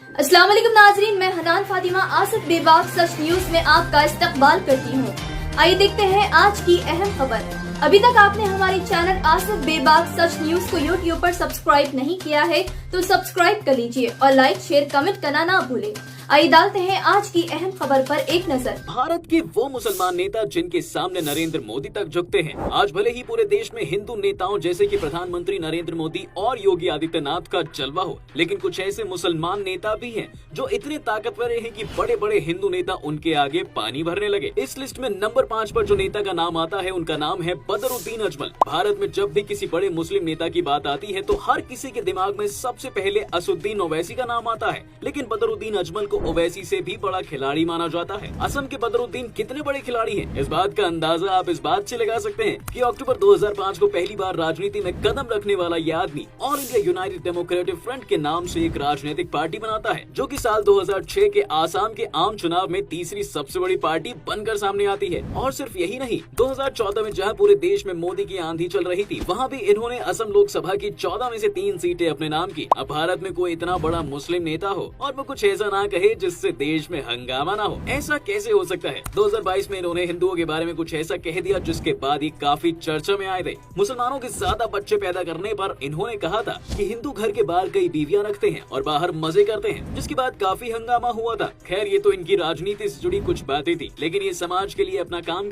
अस्सलाम वालेकुम नाजरीन, मैं हनान फातिमा आसिफ बेबाक सच न्यूज में आपका इस्तकबाल करती हूँ। आइए देखते हैं आज की अहम खबर। अभी तक आपने हमारे चैनल आसिफ बेबाक सच न्यूज को यूट्यूब पर सब्सक्राइब नहीं किया है तो सब्सक्राइब कर लीजिए और लाइक शेयर कमेंट करना ना भूलें। आइए डालते हैं आज की अहम खबर पर एक नजर। भारत के वो मुसलमान नेता जिनके सामने नरेंद्र मोदी तक झुकते हैं। आज भले ही पूरे देश में हिंदू नेताओं जैसे कि प्रधानमंत्री नरेंद्र मोदी और योगी आदित्यनाथ का जलवा हो, लेकिन कुछ ऐसे मुसलमान नेता भी हैं जो इतने ताकतवर हैं कि बड़े बड़े हिंदू नेता उनके आगे पानी भरने लगे। इस लिस्ट में नंबर 5 पर जो नेता का नाम आता है उनका नाम है बदरुद्दीन अजमल। भारत में जब भी किसी बड़े मुस्लिम नेता की बात आती है तो हर किसी के दिमाग में सबसे पहले असुद्दीन ओवैसी का नाम आता है, लेकिन बदरुद्दीन अजमल को ओवैसी से भी बड़ा खिलाड़ी माना जाता है। असम के बदरुद्दीन कितने बड़े खिलाड़ी हैं, इस बात का अंदाजा आप इस बात से लगा सकते हैं कि अक्टूबर 2005 को पहली बार राजनीति में कदम रखने वाला ये आदमी all India United democratic front के नाम से एक राजनीतिक पार्टी बनाता है, जो कि साल 2006 के आसाम के आम चुनाव में तीसरी सबसे बड़ी पार्टी बनकर सामने आती है। और सिर्फ यही नहीं, 2014 में जहां पूरे देश में मोदी की आंधी चल रही थी, वहां भी इन्होंने असम लोकसभा की 14 में से 3 सीटें अपने नाम की। अब भारत में कोई इतना बड़ा मुस्लिम नेता हो और वो कुछ ऐसा ना कहे जिससे देश में हंगामा ना हो, ऐसा कैसे हो सकता है। 2022 में इन्होंने हिंदुओं के बारे में कुछ ऐसा कह दिया जिसके बाद ही काफी चर्चा में आए थे। मुसलमानों के ज्यादा बच्चे पैदा करने पर इन्होंने कहा था कि हिंदू घर के बाहर कई बीवियां रखते हैं और बाहर मजे करते हैं, जिसके बाद काफी हंगामा हुआ था। खैर, ये तो इनकी राजनीति से जुड़ी कुछ बातें थी, लेकिन ये समाज के लिए अपना काम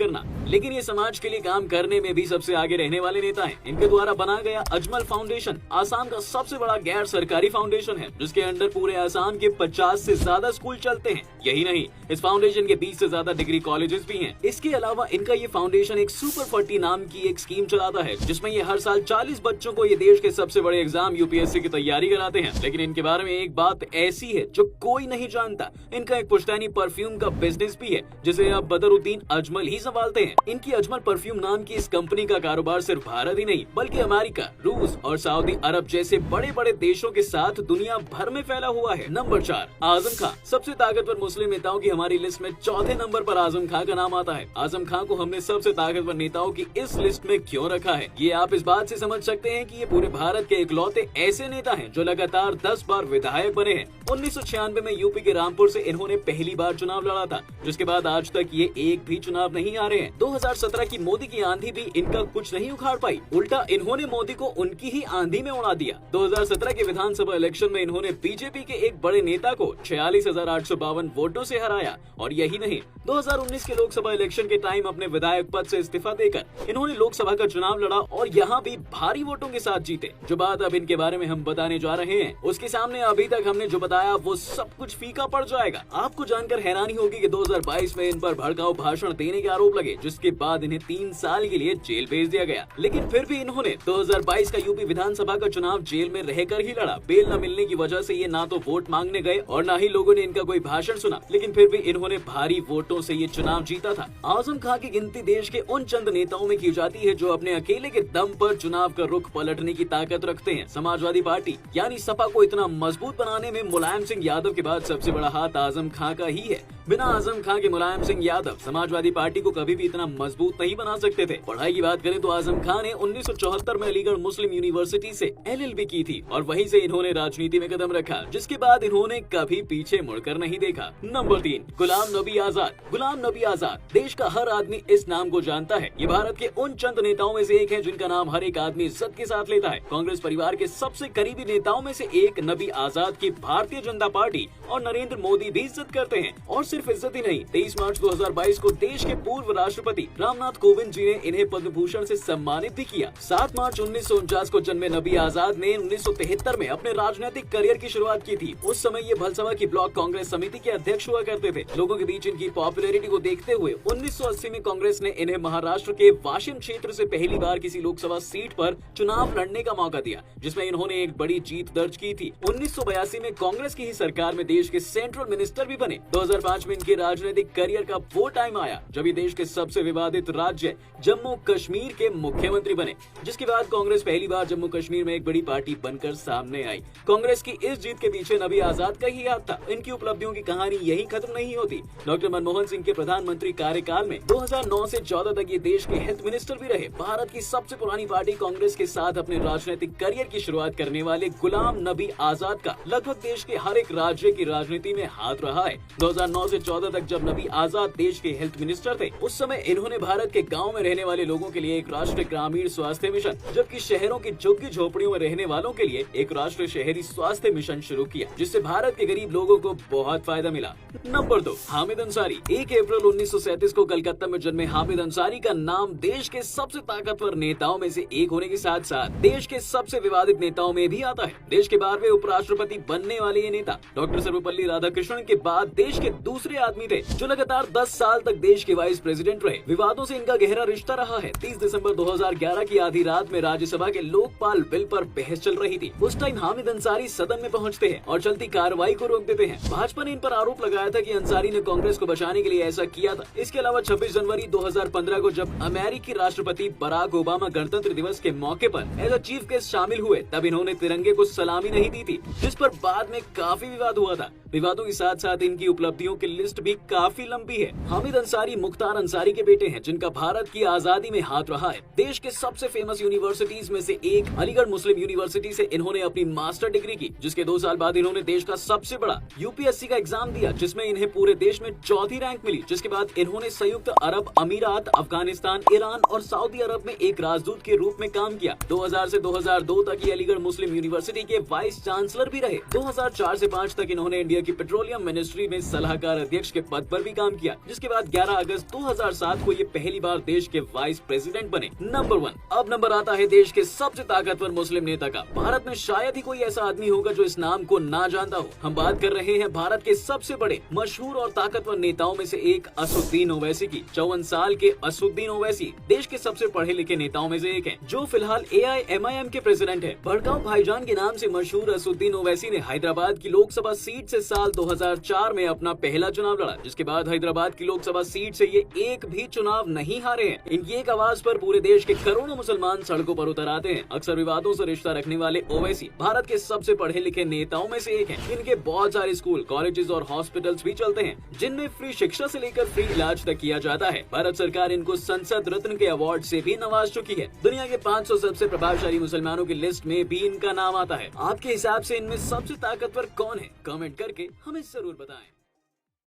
करने में भी सबसे आगे रहने वाले नेता हैं। इनके द्वारा बनाया गया अजमल फाउंडेशन आसाम का सबसे बड़ा गैर सरकारी फाउंडेशन है, जिसके अंडर पूरे आसाम के 50 से ज्यादा स्कूल चलते हैं। यही नहीं, इस फाउंडेशन के 20 से ज्यादा डिग्री कॉलेजेस भी हैं। इसके अलावा इनका ये फाउंडेशन एक सुपर 40 नाम की एक स्कीम चलाता है, जिसमें ये हर साल 40 बच्चों को ये देश के सबसे बड़े एग्जाम यूपीएससी की तैयारी कराते हैं। लेकिन इनके बारे में एक बात ऐसी है जो कोई नहीं जानता, इनका एक पुश्तैनी परफ्यूम का बिजनेस भी है, जिसे अब बदरुद्दीन अजमल ही संभालते हैं। इनकी अजमल परफ्यूम नाम की इस कंपनी का कारोबार सिर्फ भारत ही नहीं बल्कि अमेरिका, रूस और सऊदी अरब जैसे बड़े बड़े देशों के साथ दुनिया भर में फैला हुआ है। नंबर 4, आजम खान। सबसे ताकतवर मुस्लिम नेताओं की हमारी लिस्ट में चौथे नंबर पर आजम खान का नाम आता है। आजम खान को हमने सबसे ताकतवर नेताओं की इस लिस्ट में क्यों रखा है, ये आप इस बात से समझ सकते हैं कि ये पूरे भारत के इकलौते ऐसे नेता हैं जो लगातार 10 बार विधायक बने हैं। 1996 में यूपी के रामपुर से इन्होंने पहली बार चुनाव लड़ा था, जिसके बाद आज तक ये एक भी चुनाव नहीं आ रहे हैं। 2017 की मोदी की आंधी भी इनका कुछ नहीं उखाड़ पाई, उल्टा इन्होंने मोदी को उनकी ही आंधी में उड़ा दिया। 2017 के विधानसभा इलेक्शन में इन्होंने बीजेपी के एक बड़े नेता को 46,852 वोटों से हराया। और यही नहीं, 2019 के लोकसभा इलेक्शन के टाइम अपने विधायक पद से इस्तीफा देकर इन्होंने लोकसभा का चुनाव लड़ा और यहाँ भी भारी वोटों के साथ जीते। जो बात अब इनके बारे में हम बताने जा रहे हैं, उसके सामने अभी तक हमने जो बताया वो सब कुछ फीका पड़ जाएगा। आपको जानकर हैरानी होगी कि 2022 में इन पर भड़काऊ भाषण देने के आरोप लगे, जिसके बाद इन्हें 3 साल के लिए जेल भेज दिया गया। लेकिन फिर भी इन्होंने 2022 का यूपी विधानसभा का चुनाव जेल में रहकर ही लड़ा। बेल न मिलने की वजह से ये ना तो वोट मांगने गए और न ही लोगों ने इनका कोई भाषण सुना, लेकिन फिर भी इन्होंने भारी वोटों से ये चुनाव जीता था। आजम खान की गिनती देश के उन चंद नेताओं में की जाती है जो अपने अकेले के दम पर चुनाव का रुख पलटने की ताकत रखते हैं। समाजवादी पार्टी यानी सपा को इतना मजबूत बनाने में मुलायम सिंह यादव के बाद सबसे बड़ा हाथ आजम खान का ही है। बिना आजम खान के मुलायम सिंह यादव समाजवादी पार्टी को कभी भी इतना मजबूत नहीं बना सकते थे। पढ़ाई की बात करें तो आजम खान ने 1974 में अलीगढ़ मुस्लिम यूनिवर्सिटी से LLB की थी और वहीं से इन्होंने राजनीति में कदम रखा, जिसके बाद इन्होंने कभी पीछे मुड़कर नहीं देखा। नंबर 3, गुलाम नबी आजाद। गुलाम नबी आजाद, देश का हर आदमी इस नाम को जानता है। ये भारत के उन चंद नेताओं में से एक है जिनका नाम हर एक आदमी इज्जत के साथ लेता है। कांग्रेस परिवार के सबसे करीबी नेताओं में से एक नबी आजाद की भारतीय जनता पार्टी और नरेंद्र मोदी भी इज्जत करते हैं। और सिर्फ इज्जत ही नहीं, 23 मार्च 2022 को देश के पूर्व राष्ट्रपति रामनाथ कोविंद जी ने इन्हें पद्म भूषण से सम्मानित भी किया। 7 मार्च 1949 को जन्मे नबी आजाद ने 1973 में अपने राजनीतिक करियर की शुरुआत की थी। उस समय ये भलसवा की ब्लॉक कांग्रेस समिति के अध्यक्ष हुआ करते थे। लोगों के बीच इनकी पॉपुलैरिटी को देखते हुए 1980 में कांग्रेस ने इन्हें महाराष्ट्र के वाशिम क्षेत्र से पहली बार किसी लोकसभा सीट पर चुनाव लड़ने का मौका दिया, जिसमें इन्होंने एक बड़ी जीत दर्ज की थी। 1982 में कांग्रेस की ही सरकार में देश के सेंट्रल मिनिस्टर भी बने। 2005 में इनके राजनीतिक करियर का वो टाइम आया जब ये देश के सबसे विवादित राज्य जम्मू कश्मीर के मुख्यमंत्री बने, जिसके बाद कांग्रेस पहली बार जम्मू कश्मीर में एक बड़ी पार्टी बनकर सामने आई। कांग्रेस की इस जीत के पीछे नबी आजाद का ही हाथ था। इनकी उपलब्धियों की कहानी यही खत्म नहीं होती। डॉक्टर मनमोहन सिंह के प्रधानमंत्री कार्यकाल में 2009 से 14 तक ये देश के हेल्थ मिनिस्टर भी रहे। भारत की सबसे पुरानी पार्टी कांग्रेस के साथ अपने राजनीतिक करियर की शुरुआत करने वाले गुलाम नबी आजाद का लगभग देश के हर एक राज्य की राजनीति में हाथ रहा है। 2009 से 14 तक जब नबी आजाद देश के हेल्थ मिनिस्टर थे, उस समय इन्होंने भारत के गाँव में रहने वाले लोगों के लिए एक राष्ट्रीय ग्रामीण स्वास्थ्य मिशन, जबकि शहरों की झुग्गी झोपड़ियों में रहने वालों के लिए एक राष्ट्रीय शहरी स्वास्थ्य मिशन शुरू किया, जिससे भारत के गरीब लोगों को बहुत फायदा मिला। नंबर 2, हामिद अंसारी। 1 अप्रैल 1937 को कलकत्ता में जन्मे हामिद अंसारी का नाम देश के सबसे ताकतवर नेताओं में से एक होने के साथ साथ देश के सबसे विवादित नेताओं में भी आता है। देश के 12वें उपराष्ट्रपति बनने वाले ये नेता डॉक्टर सर्वपल्ली राधाकृष्णन के बाद देश के दूसरे आदमी थे जो लगातार 10 साल तक देश के वाइस प्रेसिडेंट रहे। विवादों से इनका गहरा रिश्ता रहा है। 30 दिसंबर 2011 की आधी रात में राज्यसभा के लोकपाल बिल पर बहस चल रही थी। उस टाइम हामिद अंसारी सदन में पहुंचते हैं और चलती कार्रवाई को रोक देते हैं। भाजपा ने इन पर आरोप लगाया था कि अंसारी ने कांग्रेस को बचाने के लिए ऐसा किया था। इसके अलावा 26 जनवरी 2015 को जब अमेरिकी राष्ट्रपति बराक ओबामा गणतंत्र दिवस के मौके पर एज अ चीफ गेस्ट शामिल हुए, तब इन्होंने तिरंगे को सलामी नहीं दी थी, जिस पर बाद में काफी विवाद हुआ था। विवादों के साथ साथ इनकी उपलब्धियों की लिस्ट भी काफी लंबी है। हामिद अंसारी मुख्तार अंसारी के बेटे हैं, जिनका भारत की आजादी में हाथ रहा है। देश के सबसे फेमस यूनिवर्सिटीज में से एक अलीगढ़ मुस्लिम यूनिवर्सिटी से इन्होंने अपनी मास्टर डिग्री की, जिसके 2 साल बाद इन्होंने देश का सबसे बड़ा यूपीएससी का एग्जाम दिया, जिसमें इन्हें पूरे देश में 4थी रैंक मिली। जिसके बाद इन्होंने संयुक्त अरब अमीरात, अफगानिस्तान, ईरान और सऊदी अरब में एक राजदूत के रूप में काम किया। 2000 से 2002 तक ये अलीगढ़ मुस्लिम यूनिवर्सिटी के वाइस चांसलर भी रहे। 2004 से 5 तक इन्होंने इंडिया की पेट्रोलियम मिनिस्ट्री में सलाहकार अध्यक्ष के पद पर भी काम किया, जिसके बाद 11 अगस्त 2007 को ये पहली बार देश के वाइस प्रेसिडेंट बने। नंबर 1। अब नंबर आता है देश के सबसे ताकतवर मुस्लिम नेता का। भारत में शायद ही कोई ऐसा आदमी होगा जो इस नाम को ना जानता हो। हम बात कर रहे हैं भारत के सबसे बड़े, मशहूर और ताकतवर नेताओं में से एक असुद्दीन ओवैसी की। 54 साल के असुद्दीन ओवैसी देश के सबसे पढ़े लिखे नेताओं में से एक हैं, जो फिलहाल AIMIM के प्रेसिडेंट हैं। भड़काऊ भाईजान के नाम से मशहूर असुद्दीन ओवैसी ने हैदराबाद की लोकसभा सीट से साल 2004 में अपना पहला चुनाव लड़ा, जिसके बाद हैदराबाद की लोकसभा सीट से ये एक भी चुनाव नहीं हारे हैं। इनकी एक आवाज पर पूरे देश के करोड़ों मुसलमान सड़कों पर उतर आते हैं। अक्सर विवादों से रिश्ता रखने वाले ओवैसी भारत के सबसे पढ़े लिखे नेताओं में से एक हैं। इनके बहुत सारे स्कूल, कॉलेजेस और हॉस्पिटल्स भी चलते हैं, जिनमें फ्री शिक्षा से लेकर फ्री इलाज तक किया जाता है। भारत सरकार इनको संसद रत्न के अवार्ड से भी नवाज चुकी है। दुनिया के 500 सबसे प्रभावशाली मुसलमानों की लिस्ट में भी इनका नाम आता है। आपके हिसाब से इनमें सबसे ताकतवर कौन है? कमेंट करके हमें जरूर बताएं।